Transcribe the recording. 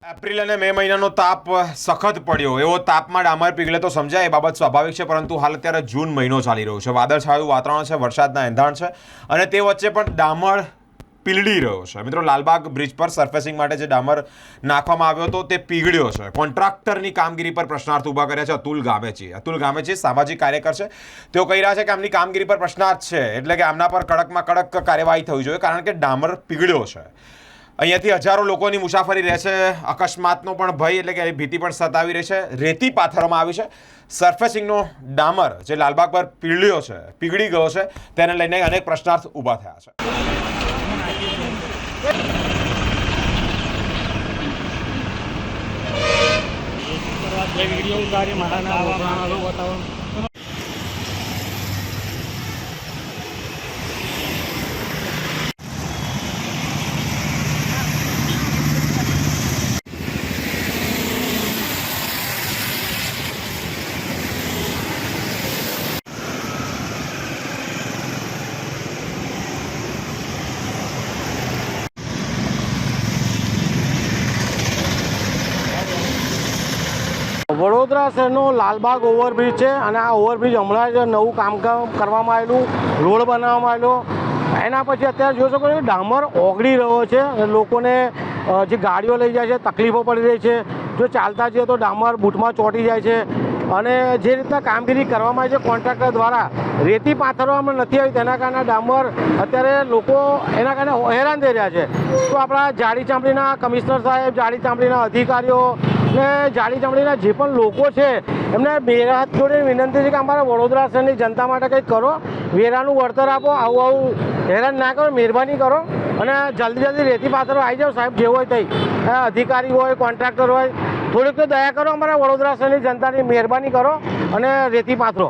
April અને મે મહિનાનો તાપ સખત પડ્યો એવો તાપમાં ડામર પીગળે તો સમજાય એ બાબત સ્વાભાવિક છે, પરંતુ હાલ અત્યારે જૂન મહિનો ચાલી રહ્યો છે, વાદળછાયું વાતાવરણ છે, વરસાદના એંધાણ છે અને તે વચ્ચે પણ ડામર પીગળી રહ્યો છે. મિત્રો, લાલબાગ બ્રિજ પર સરફેસિંગ માટે જે ડામર નાખવામાં આવ્યો હતો તે પીગળ્યો છે. કોન્ટ્રાક્ટરની કામગીરી પર પ્રશ્નાર્થ ઊભા કર્યા છે અતુલ ગામેચી સામાજિક કાર્યકર છે. તેઓ કહી રહ્યા છે કે આમની કામગીરી પર પ્રશ્નાર્થ છે, એટલે કે આમના પર કડકમાં કડક કાર્યવાહી થવી જોઈએ, કારણ કે ડામર પીગળ્યો છે. અહીંયાથી હજારો લોકોની મુસાફરી રહે છે. અકસ્માતનો પણ ભય એટલે કે ભીતિ પણ સતાવી રહી છે. રેતી પાથરવામાં આવી છે. સરફેસિંગનો ડામર જે લાલબાગ પર પીગળી ગયો છે, તેને લઈને અનેક પ્રશ્નાર્થ ઊભા થયા છે. વડોદરા શહેરનો લાલબાગ ઓવરબ્રિજ છે અને આ ઓવરબ્રિજ હમણાં જ નવું કામકામ કરવામાં આવેલું, રોડ બનાવવામાં આવેલો. એના પછી અત્યારે જોઈ શકો છો ડામર ઓગળી રહ્યો છે. લોકોને જે ગાડીઓ લઈ જાય છે તકલીફો પડી રહી છે. જો ચાલતા જઈએ તો ડામર બૂટમાં ચોંટી જાય છે. અને જે રીતના કામગીરી કરવામાં આવી છે કોન્ટ્રાક્ટર દ્વારા, રેતી પાથરવામાં નથી આવી, તેના કારણે ડામર અત્યારે લોકો એના કારણે હેરાન થઈ રહ્યા છે. તો આપણા જાડી ચામડીના કમિશનર સાહેબ, જાડી ચામડીના અધિકારીઓ ને જાડી ચામડીના જે પણ લોકો છે એમને બે હાથ જોડે વિનંતી છે કે અમારા વડોદરા શહેરની જનતા માટે કંઈક કરો, વેરાનું વળતર આપો, આવું હેરાન ના કરો, મહેરબાની કરો અને જલ્દી રેતી પાથરો આવી જાઓ સાહેબ. જે હોય તે અધિકારી હોય, કોન્ટ્રાક્ટર હોય, થોડીક તો દયા કરો, અમારા વડોદરા શહેરની જનતાની મહેરબાની કરો અને રેતી પાથરો.